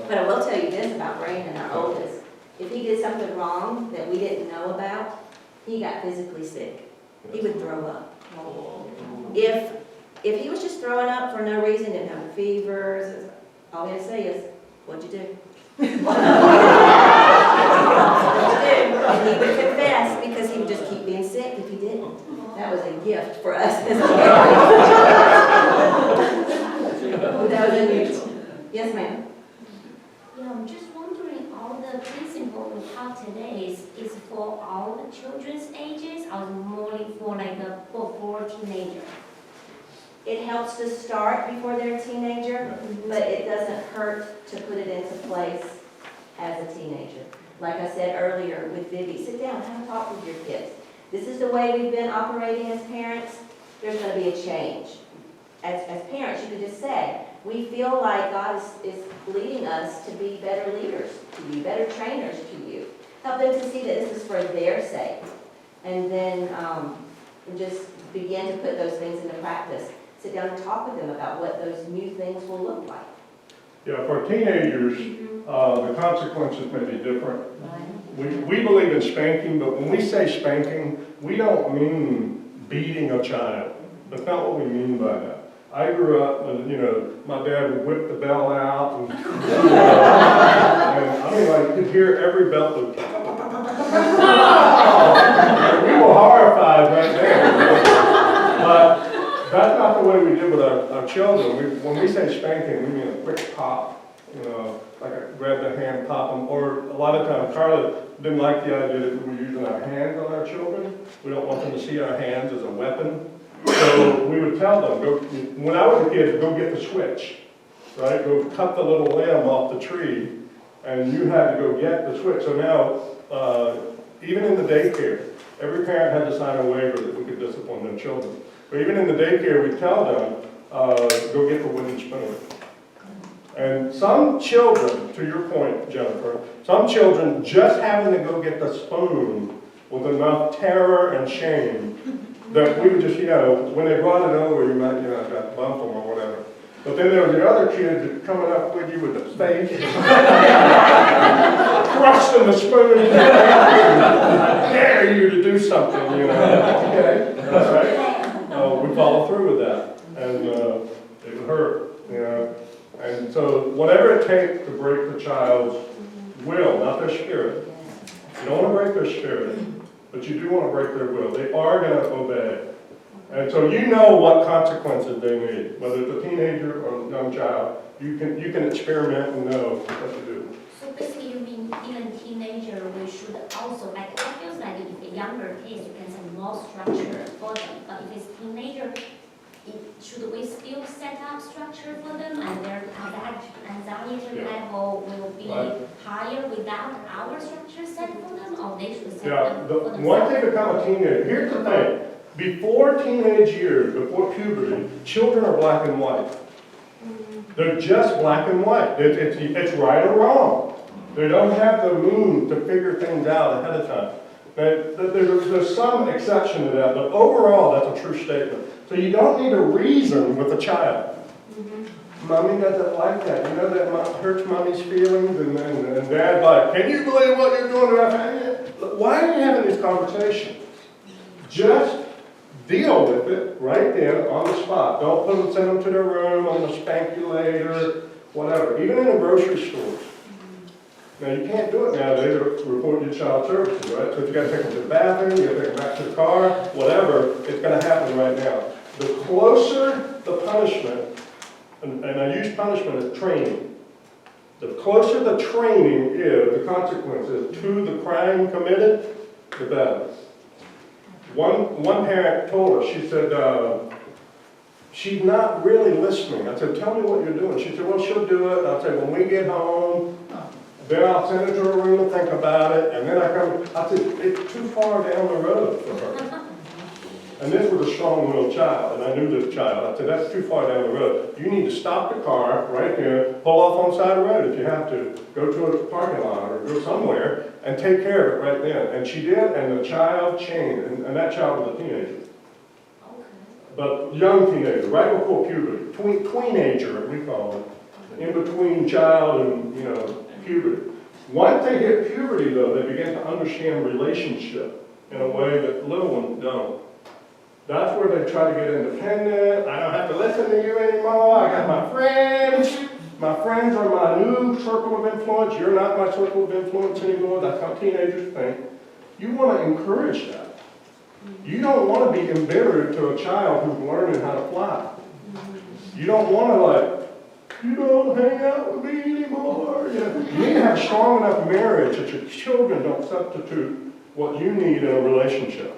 But I will tell you this about Brandon, our oldest. If he did something wrong that we didn't know about, he got physically sick. He would throw up. If he was just throwing up for no reason, didn't have fevers, all he had to say is, what'd you do? What'd you do? And he would confess because he would just keep being sick if he didn't. That was a gift for us as parents. That was unusual. Yes, ma'am. Yeah, I'm just wondering, all the principle we taught today is for all the children's ages, or more for like for teenager? It helps to start before they're a teenager, but it doesn't hurt to put it into place as a teenager. Like I said earlier with Vivi, sit down, have a talk with your kids. This is the way we've been operating as parents. There's going to be a change. As parents, you can just say, we feel like God is leading us to be better leaders to you, better trainers to you. Help them to see that this is for their sake. And then just begin to put those things into practice. Sit down and talk with them about what those new things will look like. yeah, for teenagers, the consequences may be different. We believe in spanking, but when we say spanking, we don't mean beating a child. That's not what we mean by that. I grew up, and you know, my dad would whip the bell out, and, and I mean, like, you could hear every bell go. We were horrified right there. But that's not the way we did with our children. When we say spanking, we mean a quick pop, you know, like a grab the hand, pop them, or a lot of times Carla didn't like the idea that we were using our hands on our children. We don't want them to see our hands as a weapon. So we would tell them, go, when I was a kid, go get the switch, right? Go cut the little limb off the tree, and you had to go get the switch. So now, even in the daycare, every parent had to sign a waiver that we could discipline their children. But even in the daycare, we tell them, go get the wooden spoon. And some children, to your point, Jennifer, some children just having to go get the spoon with enough terror and shame that we would just, you know, when they brought it over, you might, you know, got bump them or whatever. But then there was the other kids that coming up with you with the face, thrusting the spoon in your mouth. I dare you to do something, you know. Okay, that's right. We follow through with that, and it would hurt, you know. And so whatever it takes to break the child's will, not their spirit. You don't want to break their spirit, but you do want to break their will. They are going to obey. And so you know what consequences they need, whether it's a teenager or a young child. You can experiment and know what to do. So basically, you mean even teenager, we should also, like, it feels like if a younger kids, you can set more structure for them. But if it's teenager, should we still set up structure for them, and their anxiety level will be higher without our structure set for them, or they should set them for themselves? Once they become a teenager, here's the thing. Before teenage years, before puberty, children are black and white. They're just black and white. It's right or wrong. They don't have the means to figure things out ahead of time. There's some exception to that, but overall, that's a true statement. So you don't need to reason with a child. Mommy doesn't like that. You know that hurts mommy's feelings, and dad's like, can you believe what you're doing to our family? Why are you having these conversations? Just deal with it right then on the spot. Don't put them, send them to their room, I'm gonna spank you later, whatever. Even in the grocery stores. Now, you can't do it nowadays to report your child services, right? So you gotta take them to the bathroom, you gotta take them back to the car, whatever, it's gonna happen right now. The closer the punishment, and I use punishment as training. The closer the training is, the consequences to the crime committed, the better. One parent told her, she said, she's not really listening. I said, tell me what you're doing. She said, well, she'll do it. I said, when we get home, then I'll send her to her room and think about it, and then I come. I said, it's too far down the road for her. And this was a strong-willed child, and I knew this child. I said, that's too far down the road. You need to stop the car right there, pull off on the side of the road if you have to, go to a parking lot or go somewhere, and take care of it right then. And she did, and the child changed, and that child was a teenager. But young teenager, right before puberty, tweenager, we call it, in between child and, puberty. Once they hit puberty, though, they begin to understand relationship in a way that little ones don't. That's where they try to get independent. I don't have to listen to you anymore. I got my friends. My friends are my new circle of influence. You're not my circle of influence anymore. That's how teenagers think. You want to encourage that. You don't want to be embittered to a child who's learning how to fly. You don't want to you don't hang out with me anymore. You need to have a strong enough marriage that your children don't substitute what you need in a relationship.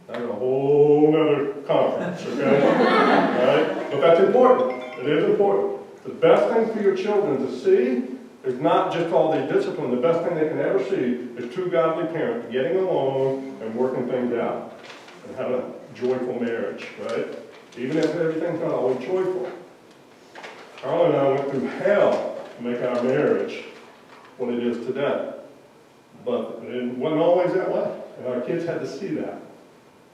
That's a whole other conference, okay? All right? But that's important. It is important. The best thing for your children to see is not just all the discipline. The best thing they can ever see is two godly parents getting along and working things out and have a joyful marriage, right? Even if everything's not always joyful. Carl and I went through hell to make our marriage what it is today. But it wasn't always that way. And our kids had to see that.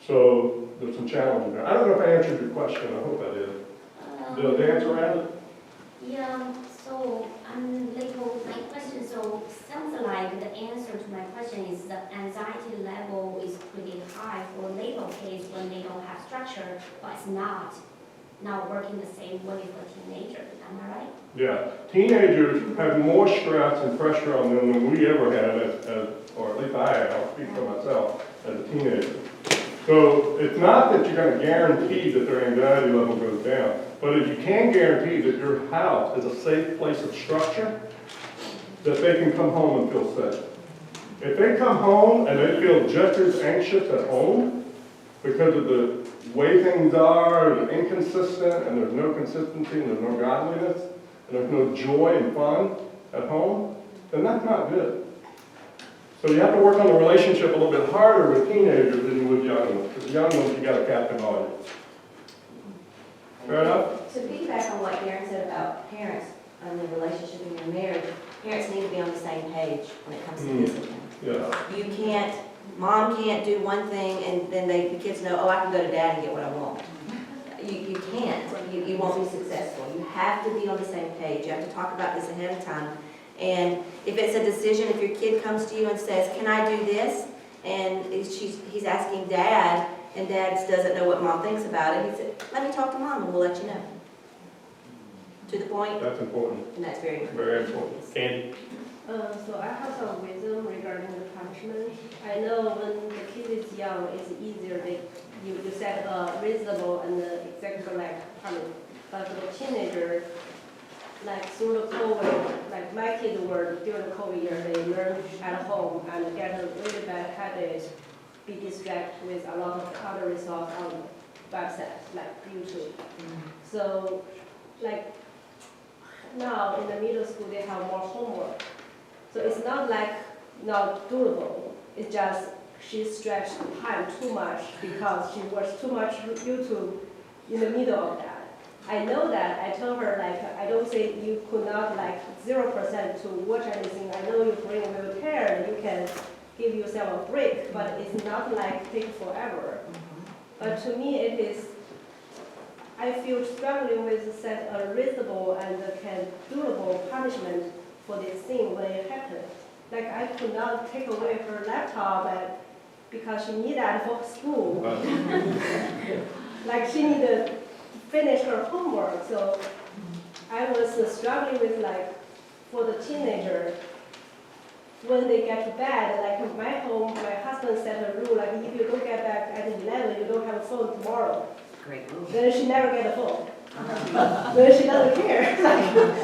So there's some challenges there. I don't know if I answered your question. I hope I did. Did I dance around it? Yeah, so my question, so sounds like the answer to my question is the anxiety level is pretty high for little kids when they don't have structure, but it's not working the same way for teenagers. Am I right? Yeah. Teenagers have more stress and pressure on them than we ever had, or at least I had. I'll speak for myself as a teenager. So it's not that you're going to guarantee that their anxiety level goes down, but if you can guarantee that your house is a safe place of structure, that they can come home and feel safe. If they come home and they feel just as anxious at home because of the way things are, and they're inconsistent, and there's no consistency, and there's no godliness, and there's no joy and fun at home, then that's not good. So you have to work on the relationship a little bit harder with teenagers than you would young ones. Because young ones, you got a captive audience. Fair enough? To piggyback on what Darren said about parents and the relationship in your marriage, parents need to be on the same page when it comes to discipline. Yeah. Mom can't do one thing and then the kids know, oh, I can go to dad and get what I want. You can't. You won't be successful. You have to be on the same page. You have to talk about this ahead of time. And if it's a decision, if your kid comes to you and says, can I do this? And he's asking dad, and dad doesn't know what mom thinks about it, he said, let me talk to mom and we'll let you know. To the point. That's important. And that's very important. Very important. Candy? So I have some wisdom regarding the punishment. I know when the kid is young, it's easier. You set a reasonable and exact punishment. But for the teenager, through the COVID, my kids were during the COVID year, they learned at home and get a really bad headache, be distracted with a lot of other resources on websites like YouTube. So, now in the middle school, they have more homework. So it's not not doable. It's just she stretched time too much because she watched too much YouTube in the middle of that. I know that. I told her, I don't say you could not 0% to watch anything. I know your brain will tear and you can give yourself a break, but it's not take forever. But to me, it is I feel struggling with set a reasonable and can doable punishment for this thing when it happened. Like I could not take away her laptop because she need that for school. Like she needed to finish her homework, so I was struggling with like, for the teenager, when they get to bed, like my home, my husband set a rule, like if you don't get back at 11, you don't have a phone tomorrow. Great move. Then she never get a phone. Then she doesn't care.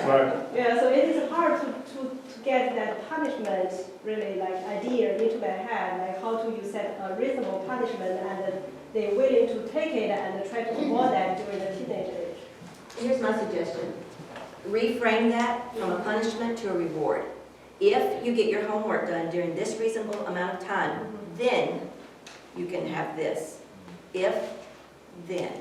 Right. Yeah, so it is hard to get that punishment, really, like idea into my head, like how to you set a reasonable punishment and they're willing to take it and try to avoid that during the teenage age. Here's my suggestion. Reframe that from a punishment to a reward. If you get your homework done during this reasonable amount of time, then you can have this. If, then.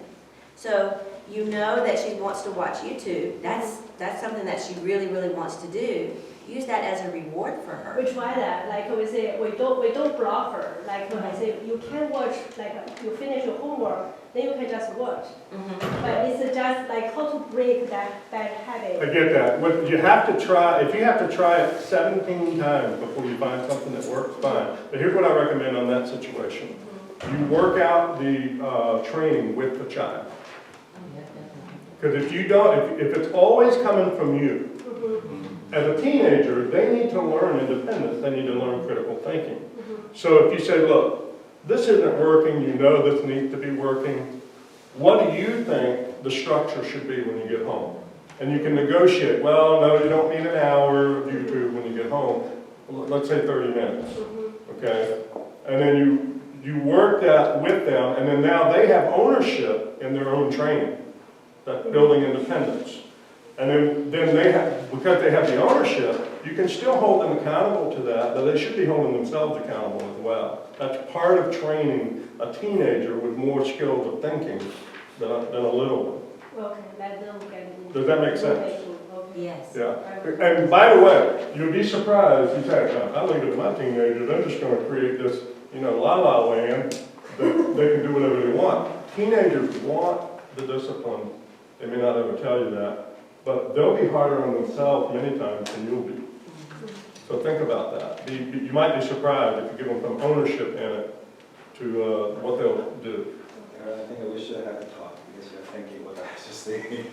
So you know that she wants to watch YouTube. That's something that she really, really wants to do. Use that as a reward for her. We try that, like we say, we don't block her. Like when I say, you can watch, like you finish your homework, then you can just watch. But it's just like how to break that bad I habit. get that. What you have to try, if you have to try it 17 times before you find something that works, fine. But here's what I recommend on that situation. You work out the training with the child. Because if you don't, if it's always coming from you, as a teenager, they need to learn independence. They need to learn critical thinking. So if you say, look, this isn't working, you know this needs to be working, what do you think the structure should be when you get home? And you can negotiate, well, no, you don't need an hour of YouTube when you get home. Let's say 30 minutes, okay? And then you work that with them, and then now they have ownership in their own training, that building independence. And then they have, because they have the ownership, you can still hold them accountable to that, but they should be holding themselves accountable as well. That's part of training a teenager with more skills of thinking than a little one. Okay, let them get into. Does that make sense? Okay. Yes. Yeah. And by the way, you'll be surprised, you say, I look at my teenagers, they're just going to create this, la-la land that they can do whatever they want. Teenagers want the discipline. They may not ever tell you that. But they'll be harder on themselves many times than you'll be. So think about that. You might be surprised if you give them some ownership in it to what they'll do. I think we should have a talk because you're thinking what I was just saying.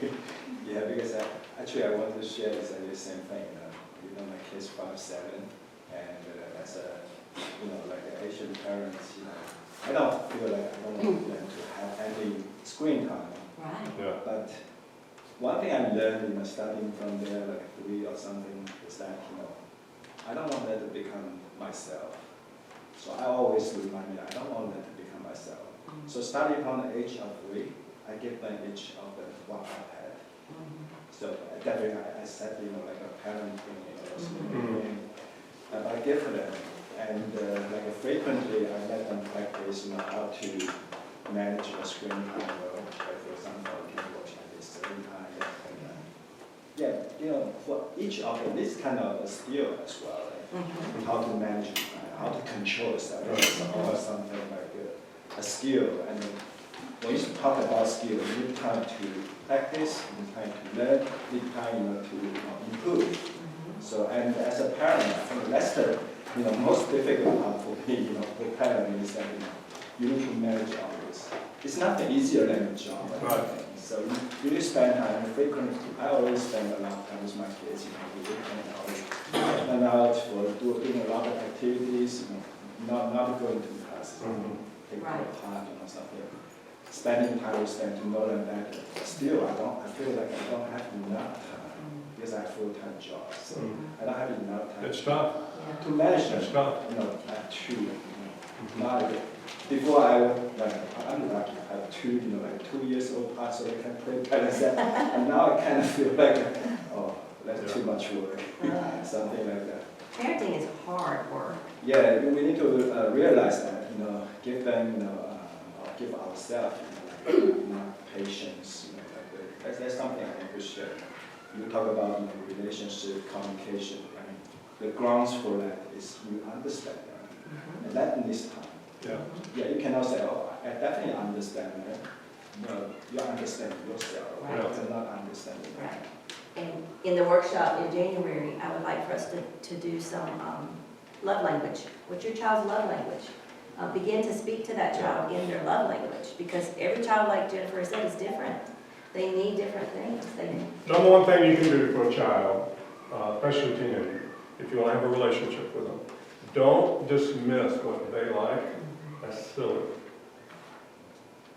Yeah, because actually I want to share this same thing. My kids 5, 7, and as a like an Asian parents, I don't feel like I don't want them to have any screen time. Right. Yeah. But one thing I learned, starting from there, like 3 or something, is that, I don't want that to become myself. So I always remind me, I don't want that to become myself. So starting from the age of 3, I give them each of them one iPad. So definitely I set, like a parent thing, and I give them, and like frequently I let them practice, how to manage a screen time. Like for example, you can watch at this certain time. Yeah, for each of them, this kind of a skill as well, right? How to manage time, how to control stuff, or something like a skill. And when you talk about skill, you need time to practice, you need time to learn, you need time to improve. So, and as a parent, I think that's the most difficult part for me, for parent is that you need to manage all this. It's nothing easier than a job. Right. So you need to spend time frequently. I always spend a lot of time with my kids. We hang out for doing a lot of activities. Not going to classes. Take a part or something. Spending time with them to know them better. Still, I feel like I don't have enough time because I have a full-time job. So I don't have enough time It's tough. to manage them. It's tough. I have 2. Not before I'm lucky. I have 2, like 2 years old part, so I can play tennis. And now I kind of feel like, oh, that's too much work. Something like that. Parenting is hard work. Yeah, we need to realize that, give them, give ourselves, patience, that's something I want to share. You talk about relationship, communication. The grounds for that is you understand, right? And that needs time. Yeah. Yeah, you cannot say, oh, I definitely understand, right? you understand yourself, Right. you're not understanding. Right. And in the workshop in January, I would like for us to do some love language. What's your child's love language? Begin to speak to that child in their love language, because every child, like Jennifer said, is different. They need different things. Number one thing you can do for a child, especially a teenager, if you want to have a relationship with them, don't dismiss what they like as silly.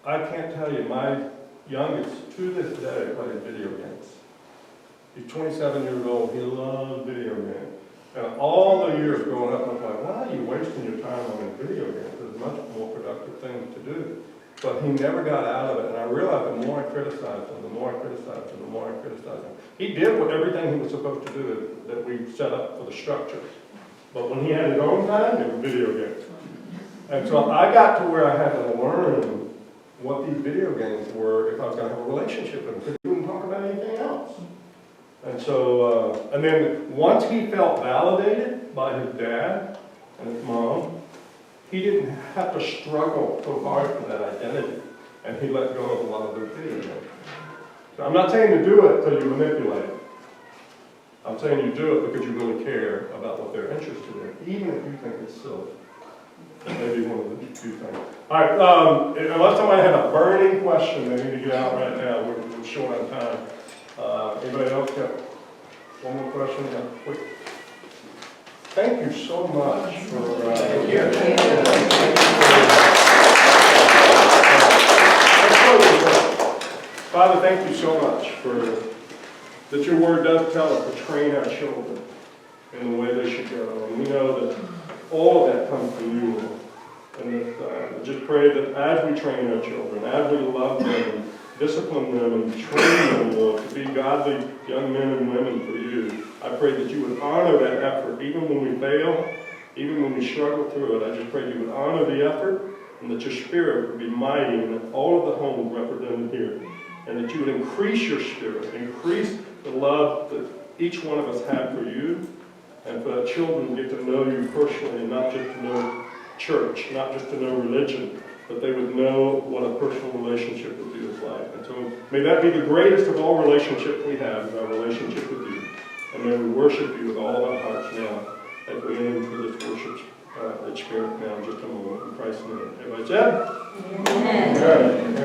I can't tell you, my youngest, to this day, plays video games. He's 27 years old, he loves video games. And all the years growing up, I'm like, why are you wasting your time on video games? There's much more productive things to do. But he never got out of it, and I realized the more I criticized him, the more I criticized him, the more I criticized him. He did everything he was supposed to do that we set up for the structure. But when he had his own time, it was video games. And so I got to where I had to learn what these video games were if I was going to have a relationship with him, because he wouldn't talk about anything else. And so, and then once he felt validated by his dad and his mom, he didn't have to struggle so hard for that identity, and he let go of a lot of those video games. So I'm not saying to do it so you manipulate it. I'm saying you do it because you really care about what they're interested in, even if you think it's silly. Maybe one of the two things. All right, unless somebody had a burning question they need to get out right now, we're short on time. Anybody else got one more question? Yeah, quick. Thank you so much for. Father, thank you so much for that your word does tell us to train our children in the way they should go. And we know that all of that comes from you, Lord. And that, just pray that as we train our children, as we love them, and discipline them and train them, Lord, to be godly young men and women for you, I pray that you would honor that effort, even when we fail, even when we struggle through it. I just pray you would honor the effort, and that your spirit would be mighty in all of the homes represented here, and that you would increase your spirit, increase the love that each one of us have for you, and for that children get to know you personally, and not just to know church, not just to know religion, but they would know what a personal relationship with you is like. And so may that be the greatest of all relationships we have, is our relationship with you. And may we worship you with all of our hearts now as we enter into this worship experience now in just a moment. In Christ's name. Everybody said? Amen. Amen.